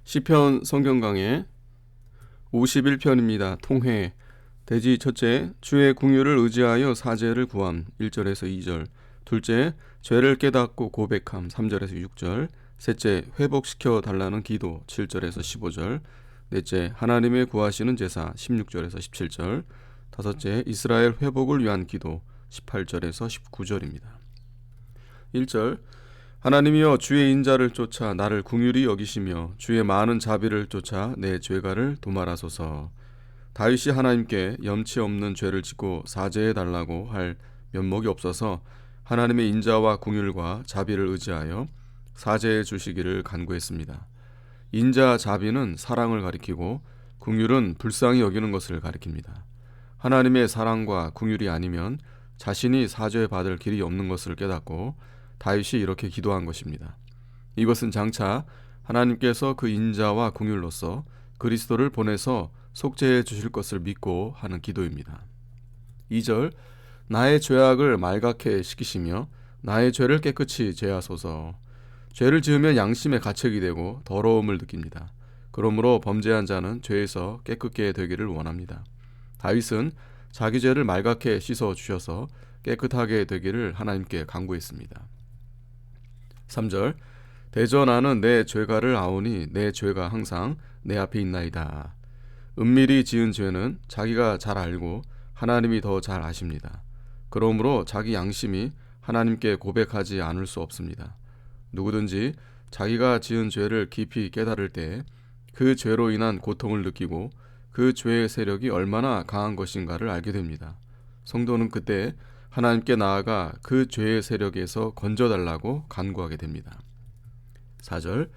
시편 성경 강해 51편입니다. 통회 대지 첫째, 주의 궁유를 의지하여 사죄를 구함 1절에서 2절. 둘째, 죄를 깨닫고 고백함 3절에서 6절. 셋째, 회복시켜 달라는 기도 7절에서 15절. 넷째, 하나님의 구하시는 제사 16절에서 17절. 다섯째, 이스라엘 회복을 위한 기도 18절에서 19절입니다. 1절, 하나님이여 주의 인자를 쫓아 나를 긍휼히 여기시며 주의 많은 자비를 쫓아 내 죄가를 도말하소서. 다윗이 하나님께 염치 없는 죄를 짓고 사죄해 달라고 할 면목이 없어서 하나님의 인자와 긍휼과 자비를 의지하여 사죄해 주시기를 간구했습니다. 인자 자비는 사랑을 가리키고 긍휼은 불쌍히 여기는 것을 가리킵니다. 하나님의 사랑과 긍휼이 아니면 자신이 사죄받을 길이 없는 것을 깨닫고 다윗이 이렇게 기도한 것입니다. 이것은 장차 하나님께서 그 인자와 긍휼로서 그리스도를 보내서 속죄해 주실 것을 믿고 하는 기도입니다. 2절, 나의 죄악을 말갛게 시키시며 나의 죄를 깨끗이 제하소서. 죄를 지으면 양심의 가책이 되고 더러움을 느낍니다. 그러므로 범죄한 자는 죄에서 깨끗게 되기를 원합니다. 다윗은 자기 죄를 말갛게 씻어 주셔서 깨끗하게 되기를 하나님께 간구했습니다. 3절, 대저 나는 내 죄가를 아오니 내 죄가 항상 내 앞에 있나이다. 은밀히 지은 죄는 자기가 잘 알고 하나님이 더 잘 아십니다. 그러므로 자기 양심이 하나님께 고백하지 않을 수 없습니다. 누구든지 자기가 지은 죄를 깊이 깨달을 때 그 죄로 인한 고통을 느끼고 그 죄의 세력이 얼마나 강한 것인가를 알게 됩니다. 성도는 그때 하나님께 나아가 그 죄의 세력에서 건져달라고 간구하게 됩니다. 4절,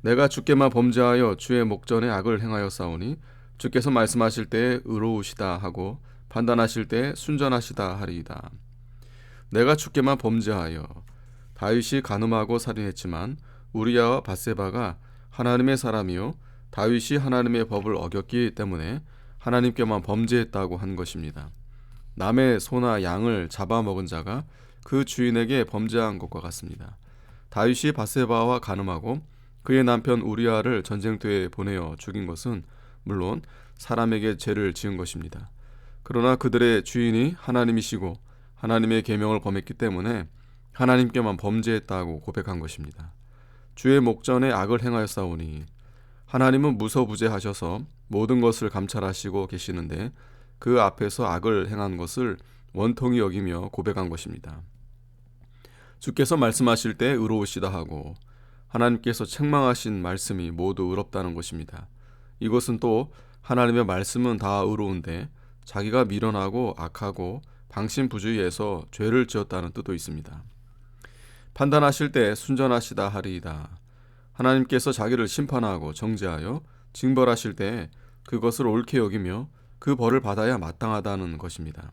내가 주께만 범죄하여 주의 목전에 악을 행하였사오니 주께서 말씀하실 때에 의로우시다 하고 판단하실 때에 순전하시다 하리이다. 내가 주께만 범죄하여. 다윗이 간음하고 살인했지만 우리야와 밧세바가 하나님의 사람이요 다윗이 하나님의 법을 어겼기 때문에 하나님께만 범죄했다고 한 것입니다. 남의 소나 양을 잡아먹은 자가 그 주인에게 범죄한 것과 같습니다. 다윗이 밧세바와 간음하고 그의 남편 우리아를 전쟁터에 보내어 죽인 것은 물론 사람에게 죄를 지은 것입니다. 그러나 그들의 주인이 하나님이시고 하나님의 계명을 범했기 때문에 하나님께만 범죄했다고 고백한 것입니다. 주의 목전에 악을 행하였사오니. 하나님은 무소부재하셔서 모든 것을 감찰하시고 계시는데 그 앞에서 악을 행한 것을 원통히 여기며 고백한 것입니다. 주께서 말씀하실 때 의로우시다 하고 하나님께서 책망하신 말씀이 모두 의롭다는 것입니다. 이것은 또 하나님의 말씀은 다 의로운데 자기가 미련하고 악하고 방신부주의해서 죄를 지었다는 뜻도 있습니다. 판단하실 때 순전하시다 하리이다. 하나님께서 자기를 심판하고 정죄하여 징벌하실 때 그것을 옳게 여기며 그 벌을 받아야 마땅하다는 것입니다.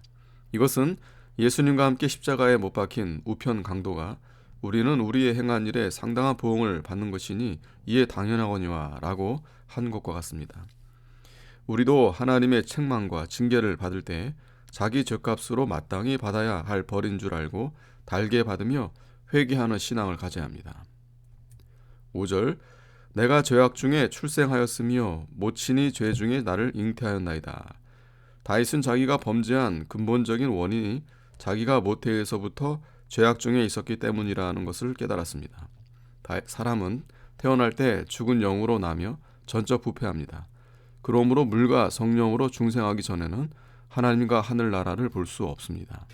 이것은 예수님과 함께 십자가에 못 박힌 우편 강도가 우리는 우리의 행한 일에 상당한 보응을 받는 것이니 이에 당연하거니와 라고 한 것과 같습니다. 우리도 하나님의 책망과 징계를 받을 때 자기 죄값으로 마땅히 받아야 할 벌인 줄 알고 달게 받으며 회개하는 신앙을 가져야 합니다. 5절, 내가 죄악 중에 출생하였으며 모친이 죄 중에 나를 잉태하였나이다. 다윗은 자기가 범죄한 근본적인 원인이 자기가 모태에서부터 죄악 중에 있었기 때문이라는 것을 깨달았습니다. 사람은 태어날 때 죽은 영으로 나며 전적 부패합니다. 그러므로 물과 성령으로 중생하기 전에는 하나님과 하늘나라를 볼 수 없습니다.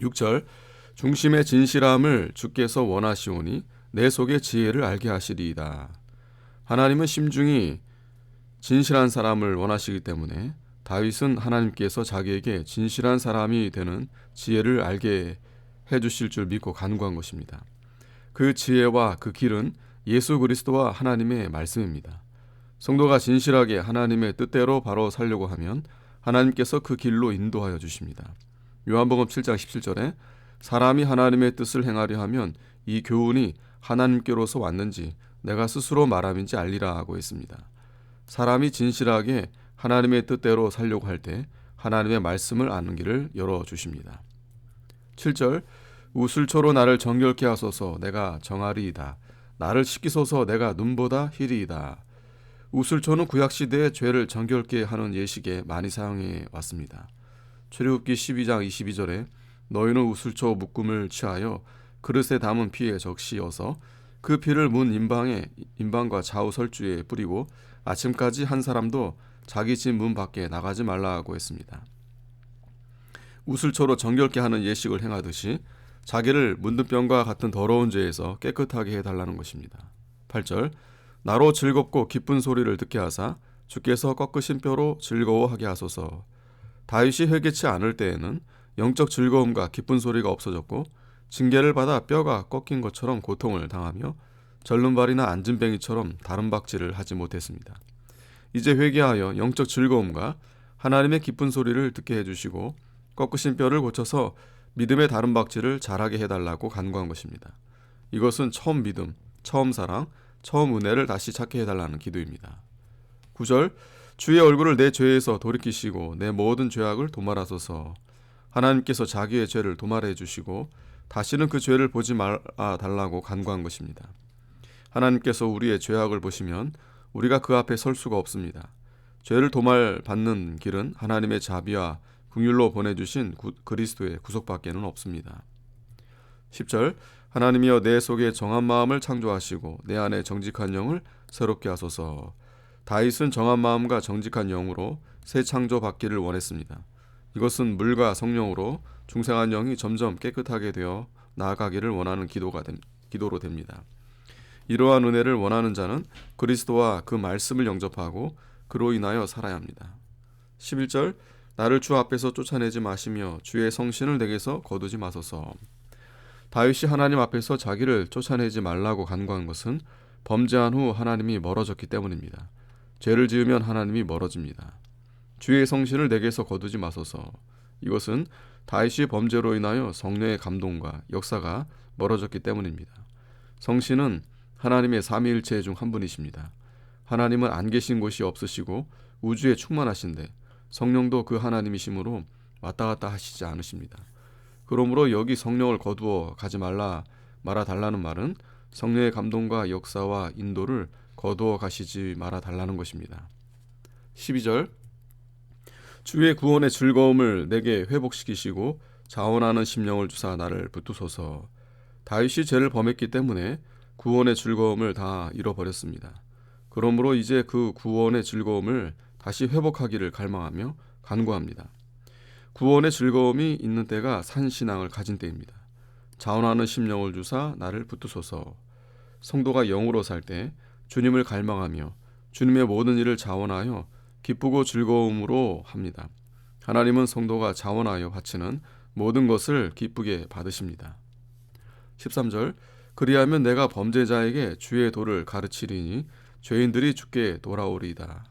6절, 중심의 진실함을 주께서 원하시오니 내 속의 지혜를 알게 하시리이다. 하나님은 심중이 진실한 사람을 원하시기 때문에 다윗은 하나님께서 자기에게 진실한 사람이 되는 지혜를 알게 해주실 줄 믿고 간구한 것입니다. 그 지혜와 그 길은 예수 그리스도와 하나님의 말씀입니다. 성도가 진실하게 하나님의 뜻대로 바로 살려고 하면 하나님께서 그 길로 인도하여 주십니다. 요한복음 7장 17절에 사람이 하나님의 뜻을 행하려 하면 이 교훈이 하나님께로서 왔는지 내가 스스로 말함인지 알리라 하고 했습니다. 사람이 진실하게 하나님의 뜻대로 살려고 할 때 하나님의 말씀을 아는 길을 열어주십니다. 7절, 우슬초로 나를 정결케 하소서. 내가 정하리이다. 나를 씻기소서 내가 눈보다 희리이다. 우슬초는 구약시대의 죄를 정결케 하는 예식에 많이 사용해 왔습니다. 출애굽기 12장 22절에 너희는 우슬초 묶음을 취하여 그릇에 담은 피에 적시어서 그 피를 문 임방과 좌우 설주에 뿌리고 아침까지 한 사람도 자기 집 문 밖에 나가지 말라고 했습니다. 우슬초로 정결케 하는 예식을 행하듯이 자기를 문둥병과 같은 더러운 죄에서 깨끗하게 해달라는 것입니다. 8절 나로 즐겁고 기쁜 소리를 듣게 하사 주께서 꺾으신 뼈로 즐거워하게 하소서. 다윗이 회개치 않을 때에는 영적 즐거움과 기쁜 소리가 없어졌고 징계를 받아 뼈가 꺾인 것처럼 고통을 당하며 절름발이나 안진뱅이처럼 다름박질을 하지 못했습니다. 이제 회개하여 영적 즐거움과 하나님의 기쁜 소리를 듣게 해주시고 꺾으신 뼈를 고쳐서 믿음의 다름박질을 잘하게 해달라고 간구한 것입니다. 이것은 처음 믿음, 처음 사랑, 처음 은혜를 다시 찾게 해달라는 기도입니다. 9절 주의 얼굴을 내 죄에서 돌이키시고 내 모든 죄악을 도말하소서. 하나님께서 자기의 죄를 도말해 주시고 다시는 그 죄를 보지 말아 달라고 간구한 것입니다. 하나님께서 우리의 죄악을 보시면 우리가 그 앞에 설 수가 없습니다. 죄를 도말받는 길은 하나님의 자비와 긍휼로 보내주신 그리스도의 구속밖에는 없습니다. 10절 하나님이여 내 속에 정한 마음을 창조하시고 내 안에 정직한 영을 새롭게 하소서. 다윗은 정한 마음과 정직한 영으로 새 창조 받기를 원했습니다. 이것은 물과 성령으로 중생한 영이 점점 깨끗하게 되어 나아가기를 원하는 기도로 됩니다. 이러한 은혜를 원하는 자는 그리스도와 그 말씀을 영접하고 그로 인하여 살아야 합니다. 11절 나를 주 앞에서 쫓아내지 마시며 주의 성신을 내게서 거두지 마소서. 다윗이 하나님 앞에서 자기를 쫓아내지 말라고 간구한 것은 범죄한 후 하나님이 멀어졌기 때문입니다. 죄를 지으면 하나님이 멀어집니다. 주의 성신을 내게서 거두지 마소서. 이것은 다윗이 범죄로 인하여 성령의 감동과 역사가 멀어졌기 때문입니다. 성신은 하나님의 삼위일체 중 한 분이십니다. 하나님은 안 계신 곳이 없으시고 우주에 충만하신데 성령도 그 하나님이시므로 왔다 갔다 하시지 않으십니다. 그러므로 여기 성령을 거두어 가지 말아 달라는 말은 성령의 감동과 역사와 인도를 거두어 가시지 말아 달라는 것입니다. 12절 주의 구원의 즐거움을 내게 회복시키시고 자원하는 심령을 주사 나를 붙드소서. 다윗이 죄를 범했기 때문에 구원의 즐거움을 다 잃어버렸습니다. 그러므로 이제 그 구원의 즐거움을 다시 회복하기를 갈망하며 간구합니다. 구원의 즐거움이 있는 때가 산신앙을 가진 때입니다. 자원하는 심령을 주사 나를 붙드소서. 성도가 영으로 살 때 주님을 갈망하며 주님의 모든 일을 자원하여 기쁘고 즐거움으로 합니다. 하나님은 성도가 자원하여 바치는 모든 것을 기쁘게 받으십니다. 13절 그리하면 내가 범죄자에게 주의 도를 가르치리니 죄인들이 주께 돌아오리이다.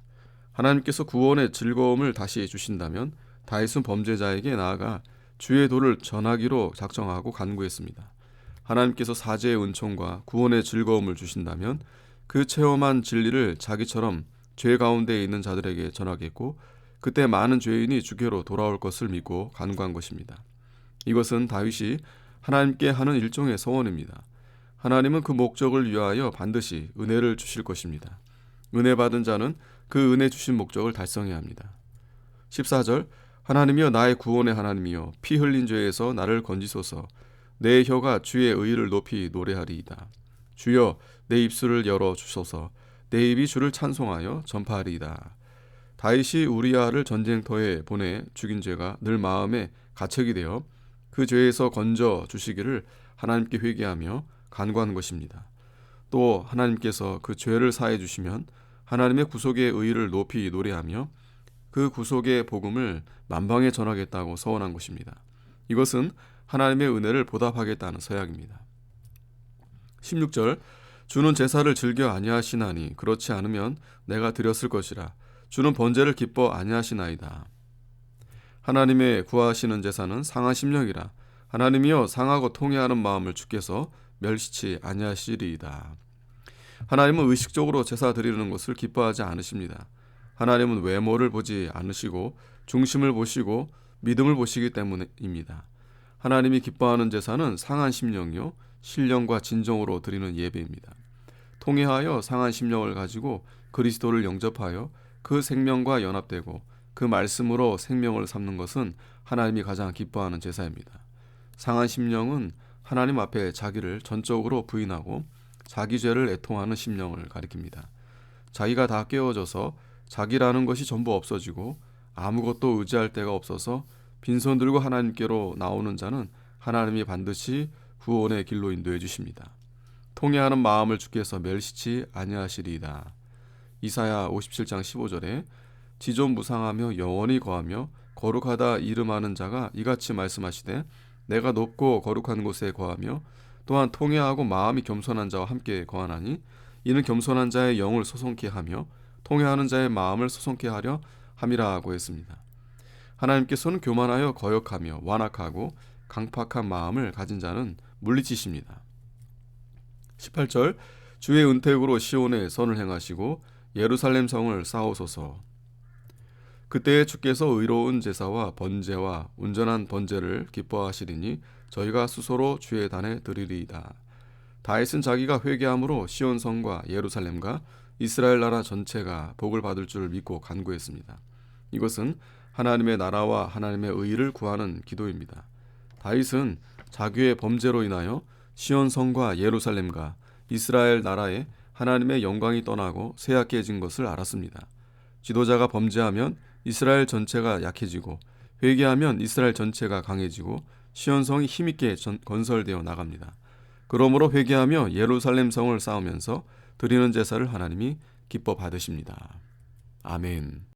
하나님께서 구원의 즐거움을 다시 주신다면 다윗은 범죄자에게 나아가 주의 도를 전하기로 작정하고 간구했습니다. 하나님께서 사죄의 은총과 구원의 즐거움을 주신다면 그 체험한 진리를 자기처럼 죄 가운데 있는 자들에게 전하겠고 그때 많은 죄인이 주께로 돌아올 것을 믿고 간구한 것입니다. 이것은 다윗이 하나님께 하는 일종의 서원입니다. 하나님은 그 목적을 위하여 반드시 은혜를 주실 것입니다. 은혜 받은 자는 그 은혜 주신 목적을 달성해야 합니다. 14절 하나님이여 나의 구원의 하나님이여 피 흘린 죄에서 나를 건지소서. 내 혀가 주의 의를 높이 노래하리이다. 주여 내 입술을 열어 주소서. 내 입이 주를 찬송하여 전파하리이다. 다윗이 우리아를 전쟁터에 보내 죽인 죄가 늘 마음에 가책이 되어 그 죄에서 건져 주시기를 하나님께 회개하며 간구하는 것입니다. 또 하나님께서 그 죄를 사해 주시면 하나님의 구속의 의를 높이 노래하며 그 구속의 복음을 만방에 전하겠다고 서원한 것입니다. 이것은 하나님의 은혜를 보답하겠다는 서약입니다. 16절 주는 제사를 즐겨 아니하시나니 그렇지 않으면 내가 드렸을 것이라. 주는 번제를 기뻐 아니하시나이다. 하나님의 구하시는 제사는 상한 심령이라. 하나님이여 상하고 통회하는 마음을 주께서 멸시치 아니하시리이다. 하나님은 의식적으로 제사 드리는 것을 기뻐하지 않으십니다. 하나님은 외모를 보지 않으시고 중심을 보시고 믿음을 보시기 때문입니다. 하나님이 기뻐하는 제사는 상한 심령이요 신령과 진정으로 드리는 예배입니다. 통회하여 상한 심령을 가지고 그리스도를 영접하여 그 생명과 연합되고 그 말씀으로 생명을 삼는 것은 하나님이 가장 기뻐하는 제사입니다. 상한 심령은 하나님 앞에 자기를 전적으로 부인하고 자기 죄를 애통하는 심령을 가리킵니다. 자기가 다 깨어져서 자기라는 것이 전부 없어지고 아무것도 의지할 데가 없어서 빈손 들고 하나님께로 나오는 자는 하나님이 반드시 구원의 길로 인도해 주십니다. 통회하는 마음을 주께서 멸시치 아니하시리이다. 이사야 57장 15절에 지존무상하며 영원히 거하며 거룩하다 이름하는 자가 이같이 말씀하시되 내가 높고 거룩한 곳에 거하며 또한 통회하고 마음이 겸손한 자와 함께 거하나니 이는 겸손한 자의 영을 소송케 하며 통회하는 자의 마음을 소송케 하려 함이라고 했습니다. 하나님께서는 교만하여 거역하며 완악하고 강팍한 마음을 가진 자는 물리치십니다. 18절 주의 은택으로 시온에 선을 행하시고 예루살렘 성을 쌓으소서. 그때에 주께서 의로운 제사와 번제와 온전한 번제를 기뻐하시리니 저희가 수소로 주의 단에 드리리이다. 다윗은 자기가 회개함으로 시온 성과 예루살렘과 이스라엘 나라 전체가 복을 받을 줄 믿고 간구했습니다. 이것은 하나님의 나라와 하나님의 의를 구하는 기도입니다. 다윗은 자기의 범죄로 인하여 시온 성과 예루살렘과 이스라엘 나라에 하나님의 영광이 떠나고 쇠약해진 것을 알았습니다. 지도자가 범죄하면 이스라엘 전체가 약해지고 회개하면 이스라엘 전체가 강해지고 시온 성이 힘있게 건설되어 나갑니다. 그러므로 회개하며 예루살렘 성을 쌓으면서 드리는 제사를 하나님이 기뻐 받으십니다. 아멘.